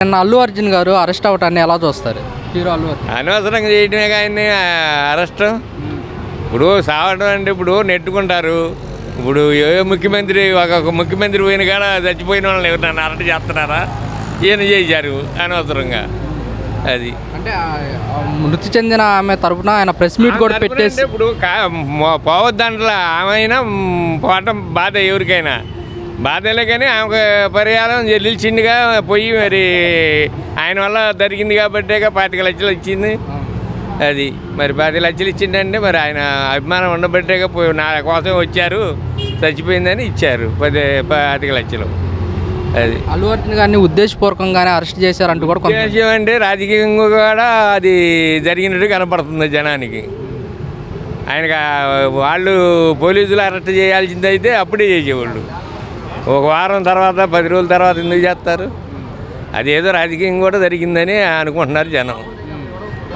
నిన్న అల్లు అర్జున్ గారు అరెస్ట్ అవ్వటాన్ని ఎలా చూస్తారు? హీరో అల్లు అర్జున్ అనవసరంగా చేయటమే కానీ అరెస్ట్. ఇప్పుడు సావడం అంటే ఇప్పుడు నెట్టుకుంటారు. ఇప్పుడు ఏ ముఖ్యమంత్రి ఒక ముఖ్యమంత్రి పోయిన కాడ చచ్చిపోయిన వాళ్ళని ఎవరు అరెస్ట్ చేస్తున్నారా? ఈయన చేశారు అనవసరంగా. అది అంటే మృతి చెందిన ఆమె తరపున ఆయన ప్రెస్ మీట్ కూడా పెట్టేసి ఇప్పుడు పోవద్దంట్లా ఆమె అయినా పోవటం బాధ ఎవరికైనా బాధలే, కానీ ఆమెకు పరిహారం నిలిచిందిగా పోయి మరి ఆయన వల్ల జరిగింది కాబట్టే 25 లక్షలు ఇచ్చింది. అది మరి 10 లక్షలు ఇచ్చిందంటే మరి ఆయన అభిమానం ఉండబట్టేగా పోయి నా కోసం వచ్చారు, చచ్చిపోయిందని ఇచ్చారు 25 లక్షలు. అది అల్లు అర్జున్ గారిని ఉద్దేశపూర్వకంగానే అరెస్ట్ చేశారంటూ కూడా ఉద్దేశం అంటే రాజకీయంగా కూడా అది జరిగినట్టు కనపడుతుంది జనానికి. ఆయనకు వాళ్ళు పోలీసులు అరెస్ట్ చేయాల్సింది అయితే అప్పుడే చేసేవాళ్ళు. ఒక వారం తర్వాత 10 రోజుల తర్వాత ఎందుకు చేస్తారు? అదేదో రాజకీయం కూడా జరిగిందని అనుకుంటున్నారు జనం.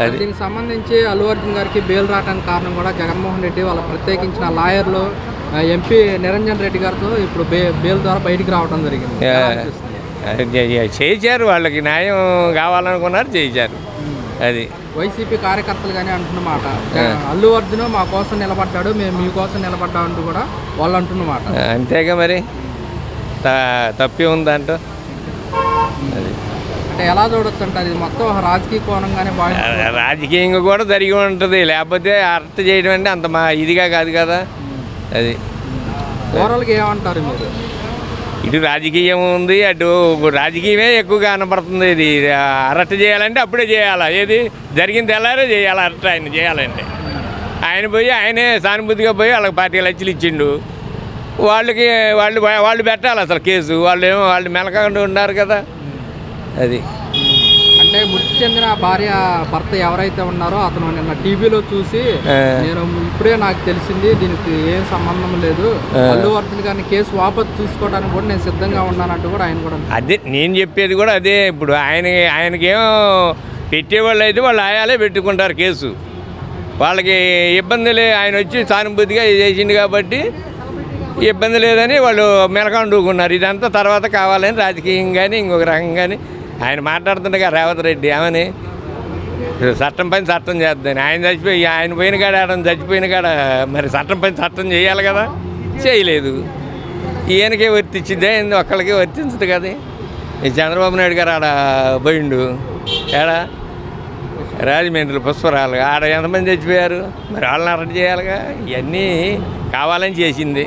అది దీనికి సంబంధించి అల్లు అర్జున్ గారికి బెయిల్ రావడానికి కారణం కూడా జగన్మోహన్ రెడ్డి వాళ్ళ ప్రత్యేకించిన లాయర్లు ఎంపీ నిరంజన్ రెడ్డి గారితో ఇప్పుడు బెయిల్ ద్వారా బయటికి రావడం జరిగింది. చేశారు, వాళ్ళకి న్యాయం కావాలనుకున్నారు, చేశారు. అది వైసీపీ కార్యకర్తలు కానీ అంటున్నమాట, అల్లు అర్జున్ మా కోసం నిలబడ్డాడు, మేము మీకోసం నిలబడ్డా అంటూ కూడా వాళ్ళు అంటున్నమాట. అంతేగా మరి తప్పే ఉందంటూ. అంటే ఎలా చూడొచ్చు అంటారు? ఇది మొత్తం రాజకీయ కోణంగానే రాజకీయంగా కూడా జరిగి ఉంటుంది, లేకపోతే అరెస్ట్ చేయడం అంటే అంత ఇదిగా కాదు కదా. అది ఓవరాల్గా ఏమంటారు మీరు? ఇటు రాజకీయం ఉంది, అటు రాజకీయమే ఎక్కువగా కనపడుతుంది. ఇది అరెస్ట్ చేయాలంటే అప్పుడే చేయాలా, ఏది జరిగిన తెల్లారే చేయాలి అరెస్ట్. ఆయన చేయాలంటే ఆయన పోయి ఆయనే సానుభూతిగా పోయి వాళ్ళకి 25 లక్షలు ఇచ్చిండు. వాళ్ళు పెట్టాలి అసలు కేసు. వాళ్ళు మెలకుండా ఉన్నారు కదా. అది అంటే మృతి చెందిన భర్త ఎవరైతే ఉన్నారో అతను నిన్న టీవీలో చూసి నేను ఇప్పుడే నాకు తెలిసింది దీనికి ఏం సంబంధం లేదు, అల్లు అర్జున్ గారిని కేసు వాపసు తీసుకోవడానికి కూడా నేను సిద్ధంగా ఉన్నానంటూ కూడా ఆయన కూడా. అదే నేను చెప్పేది కూడా అదే. ఇప్పుడు ఆయనకేమో పెట్టేవాళ్ళు అయితే వాళ్ళు ఆయాలే పెట్టుకుంటారు కేసు. వాళ్ళకి ఇబ్బందులే, ఆయన వచ్చి సానుభూతిగా చేసిండు కాబట్టి ఇబ్బంది లేదని వాళ్ళు మెలకండుకున్నారు. ఇదంతా తర్వాత కావాలని రాజకీయం కానీ ఇంకొక రకం కానీ ఆయన మాట్లాడుతుండగా రేవంత్ రెడ్డి ఏమని చట్టం పని చట్టం చేద్దని. ఆయన పోయిన కాడ చచ్చిపోయిన కాడ మరి చట్టం పని చట్టం చేయాలి కదా, చేయలేదు. ఈయనకే వర్తించిందే, ఒక్కళ్ళకే వర్తించదు కదా. ఈ చంద్రబాబు నాయుడు గారు ఆడ పోయిండు, ఏడా రాజమండ్రిలో పుష్పరాలు ఆడ ఎంతమంది చచ్చిపోయారు, మరి వాళ్ళని అరెస్ట్ చేయాలిగా. ఇవన్నీ కావాలని చేసింది.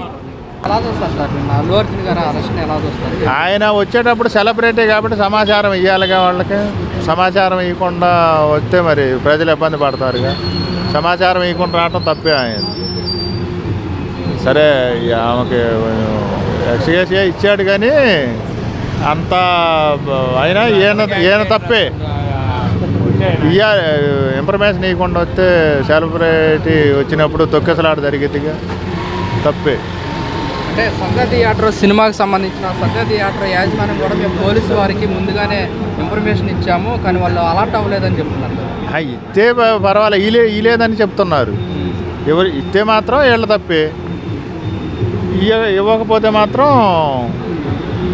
ఆయన వచ్చేటప్పుడు సెలబ్రిటీ కాబట్టి సమాచారం ఇవ్వాలిగా. వాళ్ళకి సమాచారం ఇవ్వకుండా వస్తే మరి ప్రజలు ఇబ్బంది పడతారుగా. సమాచారం ఇవ్వకుండా రావటం తప్పే. ఆయన సరే ఆమెకి ఎక్స్కేసీ ఇచ్చాడు కానీ అంత అయినా ఈయన తప్పే. ఇన్ఫర్మేషన్ ఇవ్వకుండా వస్తే సెలబ్రిటీ వచ్చినప్పుడు తొక్కేసలాట జరిగిద్దిగా, తప్పే. అంటే సంధ్య థియేటర్ సినిమాకి సంబంధించిన సంధ్య థియేటర్ యాజమాన్యం కూడా మేము పోలీసు వారికి ముందుగానే ఇన్ఫర్మేషన్ ఇచ్చాము, కానీ వాళ్ళు అలర్ట్ అవ్వలేదని చెప్తున్నారు. ఇస్తే పర్వాలేదు, ఇలేదని చెప్తున్నారు. ఇస్తే మాత్రం వీళ్ళ తప్పే, ఇవ్వకపోతే మాత్రం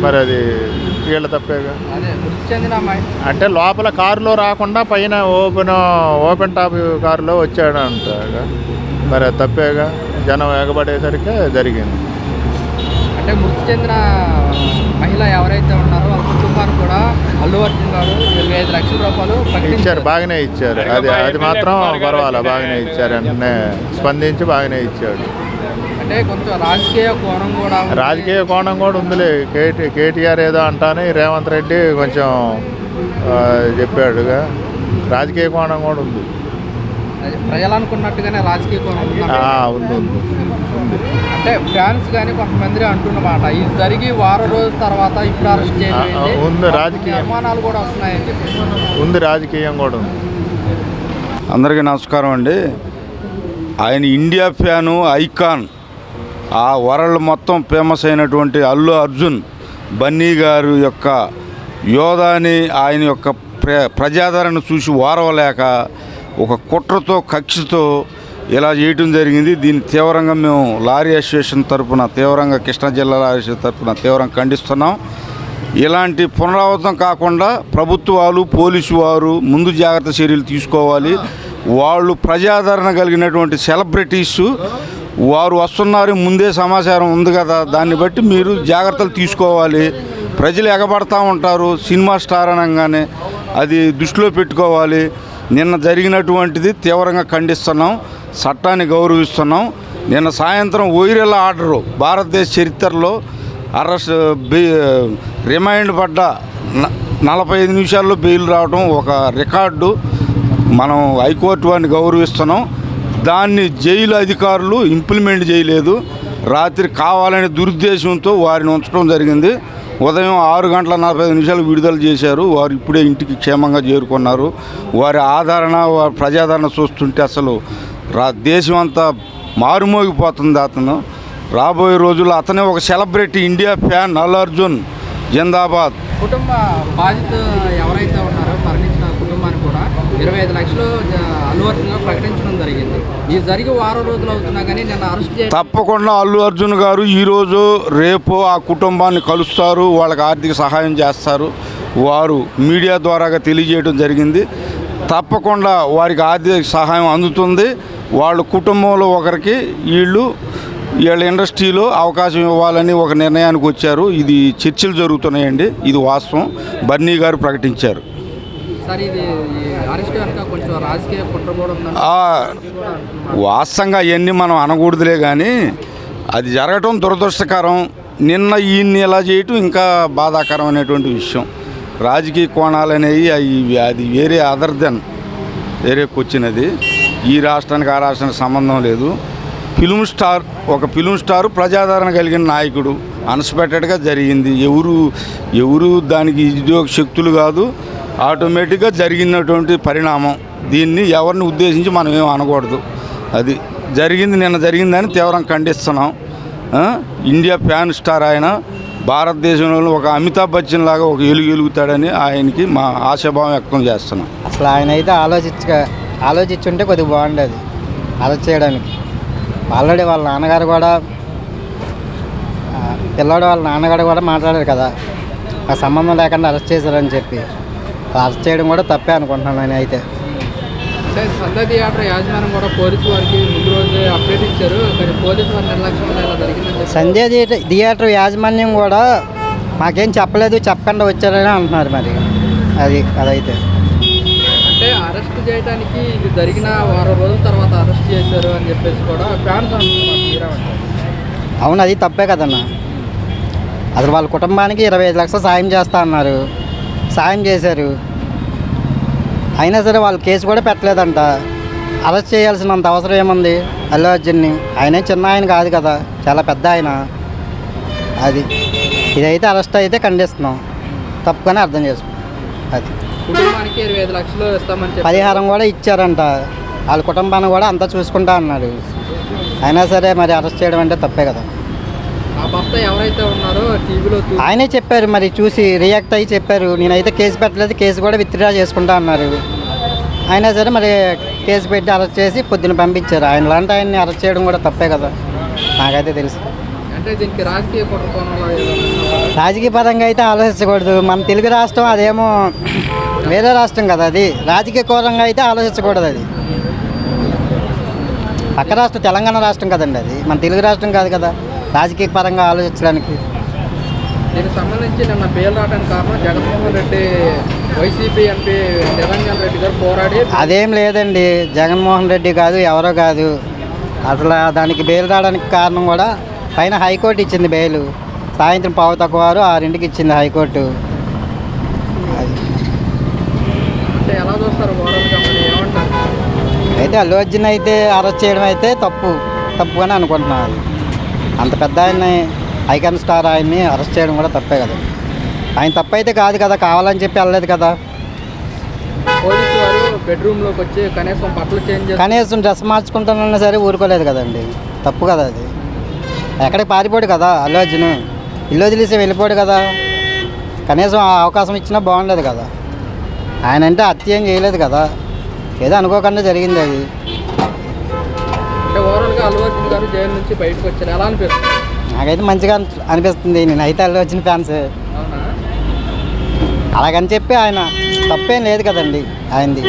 మరి అది వీళ్ళ తప్పేగా. అదే మృతి చెందిన అమ్మాయి అంటే లోపల కారులో రాకుండా పైన ఓపెన్ టాప్ కారులో వచ్చాడంట, మరి అది తప్పేగా. జనం ఎగబడేసరికి జరిగింది. అంటే మృతి చెందిన మహిళ ఎవరైతే ఉన్నారో వాళ్ళ కుటుంబానికి కూడా అల్లు అర్జున్ గారు 25 లక్షల రూపాయలు ఇచ్చారు, బాగానే ఇచ్చారు. అది మాత్రం పర్వాలేదు, బాగానే ఇచ్చారు. వెంటనే స్పందించి బాగానే ఇచ్చాడు. అంటే కొంచెం రాజకీయ కోణం కూడా ఉందిలే. కేటీఆర్ ఏదో అంటానే రేవంత్ రెడ్డి కొంచెం చెప్పాడుగా, రాజకీయ కోణం కూడా ఉంది. ప్రజలు అనుకున్నట్టుగానే రాజకీయ కోణం ఉంది. అంటే ఫ్యాన్స్ కానీ కొంతమంది అంటున్నమాట, ఇది జరిగి వారం రోజుల తర్వాత ఇప్పుడు అరెస్ట్ చేయాలి ఉంది. రాజకీయ అనుమానాలు కూడా వస్తున్నాయని చెప్పి ఉంది, రాజకీయం కూడా ఉంది. అందరికీ నమస్కారం అండి. ఆయన ఇండియా ఫ్యాను, ఐకాన్, ఆ వరల్డ్ మొత్తం ఫేమస్ అయినటువంటి అల్లు అర్జున్ బన్నీ గారు యొక్క యోధాని ఆయన యొక్క ప్రజాదరణ చూసి ఓర్వలేక ఒక కుట్రతో కక్షతో ఇలా చేయటం జరిగింది. దీన్ని తీవ్రంగా మేము లారీ అసోసియేషన్ తరఫున తీవ్రంగా, కృష్ణా జిల్లా లారీ అసోసియేషన్ తరఫున తీవ్రంగా ఖండిస్తున్నాం. ఇలాంటి పునరావృతం కాకుండా ప్రభుత్వాలు పోలీసు వారు ముందు జాగ్రత్త చర్యలు తీసుకోవాలి. వాళ్ళు ప్రజాదరణ కలిగినటువంటి సెలబ్రిటీస్ వారు వస్తున్నారు, ముందే సమాచారం ఉంది కదా, దాన్ని బట్టి మీరు జాగ్రత్తలు తీసుకోవాలి. ప్రజలు ఎగబడతా ఉంటారు సినిమా స్టార్ అనగానే, అది దృష్టిలో పెట్టుకోవాలి. నిన్న జరిగినటువంటిది తీవ్రంగా ఖండిస్తున్నాం, చట్టాన్ని గౌరవిస్తున్నాం. నిన్న సాయంత్రం వైరల్ ఆర్డరు భారతదేశ చరిత్రలో అరెస్ట్ రిమైండ్ పడ్డ 45 నిమిషాల్లో బెయిల్ రావడం ఒక రికార్డు. మనం హైకోర్టు వారిని గౌరవిస్తున్నాం. దాన్ని జైలు అధికారులు ఇంప్లిమెంట్ చేయలేదు. రాత్రి కావాలనే దురుద్దేశంతో వారిని ఉంచడం జరిగింది. ఉదయం 6:45 విడుదల చేశారు. వారు ఇప్పుడే ఇంటికి క్షేమంగా చేరుకున్నారు. వారి ఆదరణ, వారి ప్రజాదరణ చూస్తుంటే అసలు దేశం అంతా మారుమోగిపోతుంది. అతను రాబోయే రోజుల్లో అతనే ఒక celebrity, India fan, Allu Arjun జిందాబాద్. కుటుంబ బాధిత ఎవరైతే ఉన్నారో మరణించిన కుటుంబానికి కూడా 25 లక్షలు అల్లు అర్జున్ గారు ప్రకటించడం జరిగింది. ఇది జరిగి వారం రోజులు అవుతున్నా కానీ నిన్న అరెస్ట్ చేసి తప్పకుండా అల్లు అర్జున్ గారు ఈరోజు రేపు ఆ కుటుంబాన్ని కలుస్తారు, వాళ్ళకి ఆర్థిక సహాయం చేస్తారు. వారు మీడియా ద్వారాగా తెలియజేయడం జరిగింది. తప్పకుండా వారికి ఆర్థిక సహాయం అందుతుంది. వాళ్ళ కుటుంబంలో ఒకరికి వీళ్ళ ఇండస్ట్రీలో అవకాశం ఇవ్వాలని ఒక నిర్ణయానికి వచ్చారు. ఇది చర్చలు జరుగుతున్నాయండి, ఇది వాస్తవం. బన్నీ గారు ప్రకటించారు. సార్ ఇది అరెస్ట్ కనుక కొంచెం రాజకీయ కుట్ర కూడా ఉందని వాస్తవంగా అవన్నీ మనం అనకూడదులే, కానీ అది జరగటం దురదృష్టకరం. నిన్న ఈయన్ని ఇలా చేయటం ఇంకా బాధాకరమైనటువంటి విషయం. రాజకీయ కోణాలు అనేవి అది వేరే అదర్ దెన్ వేరేకి వచ్చినది. ఈ రాష్ట్రానికి ఆ రాష్ట్రానికి సంబంధం లేదు. ఒక ఫిలిం స్టార్ ప్రజాదరణ కలిగిన నాయకుడు, అన్ఎక్స్పెక్టెడ్గా జరిగింది. ఎవరు దానికి ఉద్యోగ శక్తులు కాదు, ఆటోమేటిక్గా జరిగినటువంటి పరిణామం. దీన్ని ఎవరిని ఉద్దేశించి మనం ఏం అనకూడదు. అది జరిగింది, నిన్న జరిగిందని తీవ్రంగా ఖండిస్తున్నాం. ఇండియా ఫ్యాన్ స్టార్ ఆయన, భారతదేశంలో ఒక అమితాబ్ బచ్చన్ లాగా ఒక వెలుగుతాడని ఆయనకి మా ఆశాభావం వ్యక్తం చేస్తున్నాం. అసలు ఆయన అయితే ఆలోచించుంటే కొద్దిగా బాగుండేది అరెస్ట్ చేయడానికి. ఆల్రెడీ వాళ్ళ నాన్నగారు కూడా, పిల్లాడు వాళ్ళ నాన్నగారు కూడా మాట్లాడారు కదా, ఆ సంబంధం లేకుండా అరెస్ట్ చేశారని చెప్పి. అరెస్ట్ చేయడం కూడా తప్పే అనుకుంటున్నాను నేను అయితే. అంటే సంధ్య థియేటర్ యాజమాన్యం కూడా పోలీసు వారికి ముందు రోజే అప్డేట్ ఇచ్చారు, కానీ పోలీసు వారి నిర్లక్ష్యం వల్ల ఇలా జరిగిందని. సంధ్య థియేటర్ యాజమాన్యం కూడా మాకేం చెప్పలేదు, చెప్పకుండా వచ్చారని అంటున్నారు. మరి అదైతే అంటే అరెస్ట్ చేయడానికి ఇది జరిగిన వారం రోజుల తర్వాత అరెస్ట్ చేశారు అని చెప్పేసి కూడా ఫ్యాన్స్ అంటున్నారు. అవును, అది తప్పే కదన్న. అసలు వాళ్ళ కుటుంబానికి 25 లక్షలు సాయం చేస్తా అన్నారు, సాయం చేశారు. అయినా సరే వాళ్ళు కేసు కూడా పెట్టలేదంట. అరెస్ట్ చేయాల్సినంత అవసరం ఏముంది అల్లు అర్జున్ని? ఆయనే చిన్న ఆయన కాదు కదా, చాలా పెద్ద ఆయన. ఇదైతే అరెస్ట్ అయితే ఖండిస్తున్నాం, తప్పుగానే అర్థం చేసుకున్నాం. అది కుటుంబానికి 25 లక్షలు ఇస్తామని చెప్పి పరిహారం కూడా ఇచ్చారంట. వాళ్ళ కుటుంబాన్ని కూడా అంతా చూసుకుంటా అన్నారు. అయినా సరే మరి అరెస్ట్ చేయడం అంటే తప్పే కదా. ఆ భర్త ఎవరైతే ఉన్నారో టీవీలో ఆయనే చెప్పారు, మరి చూసి రియాక్ట్ అయ్యి చెప్పారు, నేనైతే కేసు పెట్టలేదు, కేసు కూడా విత్డ్రా చేసుకుంటా అన్నారు. అయినా సరే మరి కేసు పెట్టి అరెస్ట్ చేసి పొద్దున పంపించారు. లాంటి ఆయన్ని అరెస్ట్ చేయడం కూడా తప్పే కదా, నాకైతే తెలుసు. అంటే దీనికి రాజకీయ కుట్రకోణంలో రాజకీయ పరంగా అయితే ఆలోచించకూడదు. మన తెలుగు రాష్ట్రం, అదేమో వేరే రాష్ట్రం కదా. అది రాజకీయ కోణంగా అయితే ఆలోచించకూడదు. అది పక్క రాష్ట్రం, తెలంగాణ రాష్ట్రం కదండి, అది మన తెలుగు రాష్ట్రం కాదు కదా రాజకీయ పరంగా ఆలోచించడానికి. దీనికి సంబంధించి నిన్న బెయిల్ రావడానికి కారణం జగన్మోహన్ రెడ్డి, వైసీపీ ఎంపీ నిరంజన్ రెడ్డి గారు పోరాడి. అదేం లేదండి, జగన్మోహన్ రెడ్డి కాదు, ఎవరో కాదు. అసలు దానికి బెయిల్ రావడానికి కారణం కూడా పైన హైకోర్టు ఇచ్చింది బెయిల్. సాయంత్రం 5:15 6ంటికి ఇచ్చింది హైకోర్టు. అంటే ఎలా చూస్తారు ఓవరాల్గా, ఏమంటారు? అయితే అల్లు అర్జున్ అయితే అరెస్ట్ చేయడం అయితే తప్పుగానే అనుకుంటున్నాను. అంత పెద్ద ఆయన్ని, ఐకాన్ స్టార్ ఆయన్ని అరెస్ట్ చేయడం కూడా తప్పే కదా. ఆయన తప్పు అయితే కాదు కదా, కావాలని చెప్పి వెళ్ళలేదు కదా. పోలీసు వారు బెడ్రూమ్లోకి వచ్చి కనీసం బట్టలు చేంజ్ చేసి, కనీసం డ్రెస్ మార్చుకుంటానన్నా సరే ఊరుకోలేదు కదండి, తప్పు కదా అది. ఎక్కడికి పారిపోడు కదా అల్లు అర్జున్, ఇల్లు వదిలేసి వెళ్ళిపోడు కదా. కనీసం ఆ అవకాశం ఇచ్చినా బాగుండేది కదా. ఆయన అంటే హత్య ఏం చేయలేదు కదా, ఏదో అనుకోకుండా జరిగింది అది. అంటే ఓవరాల్గా అల్లు అర్జున్ గారు జైలు నుంచి బయటకు వచ్చారు, ఎలా అనిపిస్తుంది? నాకైతే మంచిగా అనిపిస్తుంది. నేనైతే అల్లు అర్జున్ ఫ్యాన్స్. అవునా? అలాగని చెప్పి ఆయన తప్పేం లేదు కదండి ఆయనది.